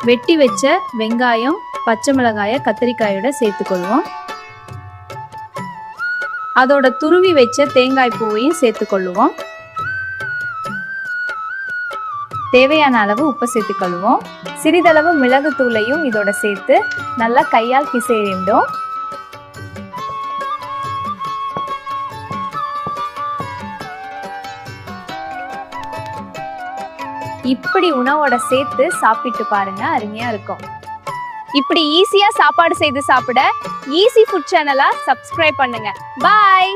வெட்டி வச்ச வெங்காயம், பச்சை மிளகாய கத்திரிக்காயோட சேர்த்துக்கொள்வோம். அதோட துருவி வச்ச தேங்காய் பூவையும் சேர்த்துக்கொள்வோம். தேவையான அளவு உப்பு சேர்த்துக்கொள்வோம். சிறிதளவு மிளகு தூளையும் இதோட சேர்த்து நல்லா கையால் பிசைய வேண்டும். இப்படி உணவோட சேர்த்து சாப்பிட்டு பாருங்க, அருமையா இருக்கும். இப்படி ஈஸியா சாப்பாடு செய்து சாப்பிட ஈஸி ஃபுட் சேனலை சப்ஸ்கிரைப் பண்ணுங்க. பாய்.